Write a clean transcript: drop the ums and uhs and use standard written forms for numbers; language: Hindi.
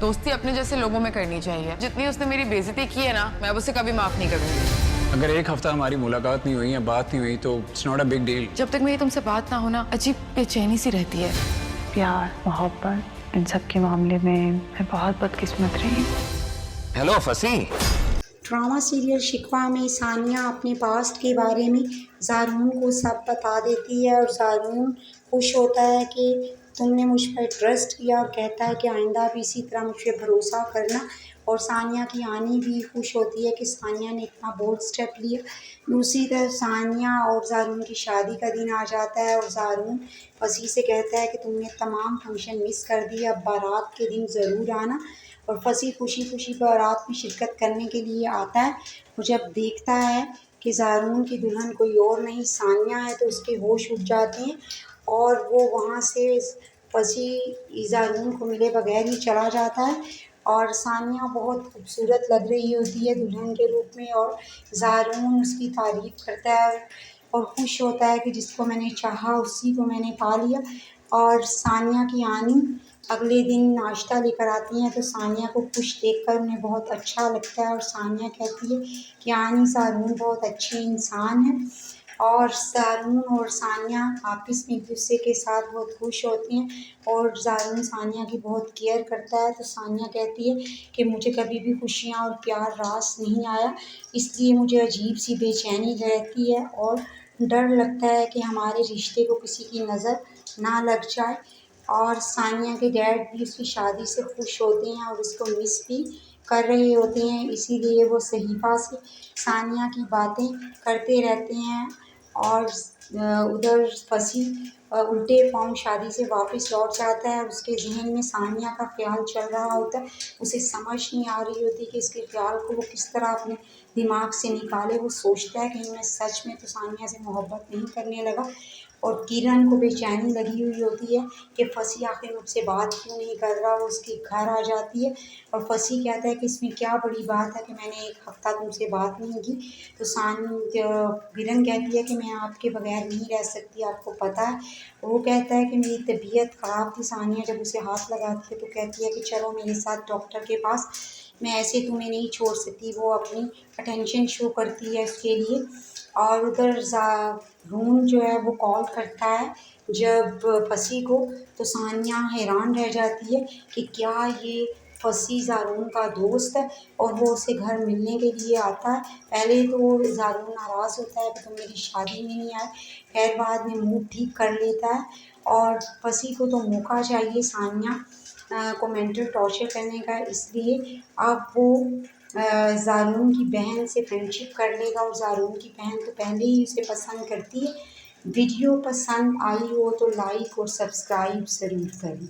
दोस्ती अपने जैसे लोगों में करनी चाहिए। जितनी उसने मेरी बेइज्जती की है ना, मैं उसे कभी माफ नहीं करूंगी। अगर एक हफ्ता हमारी मुलाकात नहीं हुई या बात नहीं हुई तो it's not a big deal. जब तक मेरी तुमसे बात ना हो ना, अजीब बेचैनी सी रहती है। प्यार, मोहब्बत, इन सब के मामले में मैं बहुत बदकिस्मत रही। हेलो फसी। ड्रामा सीरियल शिकवा में सानिया अपने पास्ट के बारे में ज़ारून को सब बता देती है और ज़ारून खुश होता है कि तुमने मुझ पर ट्रस्ट किया और कहता है कि आइंदा भी इसी तरह मुझ पर भरोसा करना। और सानिया की आनी भी खुश होती है कि सानिया ने इतना बोल्ड स्टेप लिया। दूसरी तरफ सानिया और ज़ारून की शादी का दिन आ जाता है और ज़ारून फसी से कहता है कि तुमने तमाम फंक्शन मिस कर दिए, अब बारात के दिन ज़रूर आना। और फसी खुशी खुशी बारात में शिरकत करने के लिए आता है और जब देखता है कि ज़ारून की दुल्हन कोई और नहीं सानिया है तो उसके होश उड़ जाते हैं और वो वहाँ से फसी ज़ारून को मिले बगैर ही चला जाता है। और सानिया बहुत खूबसूरत लग रही होती है दुल्हन के रूप में और ज़ारून उसकी तारीफ़ करता है और खुश होता है कि जिसको मैंने चाहा उसी को मैंने पा लिया। और सानिया की आनी अगले दिन नाश्ता लेकर आती हैं तो सानिया को खुश देखकर उन्हें बहुत अच्छा लगता है और सानिया कहती है कि आनी ज़ारून बहुत अच्छे इंसान है। और ज़ारून और सानिया आपस में एक दूसरे के साथ बहुत खुश होती हैं और ज़ारून सानिया की बहुत केयर करता है। तो सानिया कहती है कि मुझे कभी भी खुशियाँ और प्यार रास नहीं आया, इसलिए मुझे अजीब सी बेचैनी रहती है और डर लगता है कि हमारे रिश्ते को किसी की नज़र ना लग जाए। और सानिया के डैड भी उसकी शादी से खुश होते हैं और उसको मिस भी कर रहे होते हैं, इसीलिए वो सहीफ़ा से सानिया की बातें करते रहते हैं। और उधर फसी उल्टे पाँव शादी से वापस लौट जाता है और उसके ज़हन में सानिया का ख्याल चल रहा होता है। उसे समझ नहीं आ रही होती कि इसके ख्याल को वो किस तरह अपने दिमाग से निकाले। वो सोचता है कि मैं सच में तो सानिया से मोहब्बत नहीं करने लगा। और किरण को बेचैनी लगी हुई होती है कि फसी आखिर मुझसे बात क्यों नहीं कर रहा। वो उसके घर आ जाती है और फसी कहता है कि इसमें क्या बड़ी बात है कि मैंने एक हफ्ता तुमसे बात नहीं की। तो किरण कहती है कि मैं आपके बगैर नहीं रह सकती, आपको पता है। वो कहता है कि मेरी तबीयत ख़राब थी। सानिया जब उसे हाथ लगाती है तो कहती है कि चलो मेरे साथ डॉक्टर के पास, मैं ऐसे तुम्हें नहीं छोड़ सकती। वो अपनी अटेंशन शो करती है उसके लिए। और उधर ज़ारून जो है वो कॉल करता है जब फसी को, तो सानिया हैरान रह जाती है कि क्या ये फसी ज़ारून का दोस्त है और वो उसे घर मिलने के लिए आता है। पहले तो ज़ारून नाराज़ होता है कि तुम मेरी शादी में नहीं आए, खैर बाद में मूड ठीक कर लेता है। और फसी को तो मौका चाहिए सानिया को मेंटल टॉर्चर करने का, इसलिए अब वो ज़ारून की बहन से फ्रेंडशिप कर लेगा। और ज़ारून की बहन तो पहले ही उसे पसंद करती है। वीडियो पसंद आई हो तो लाइक और सब्सक्राइब ज़रूर करें।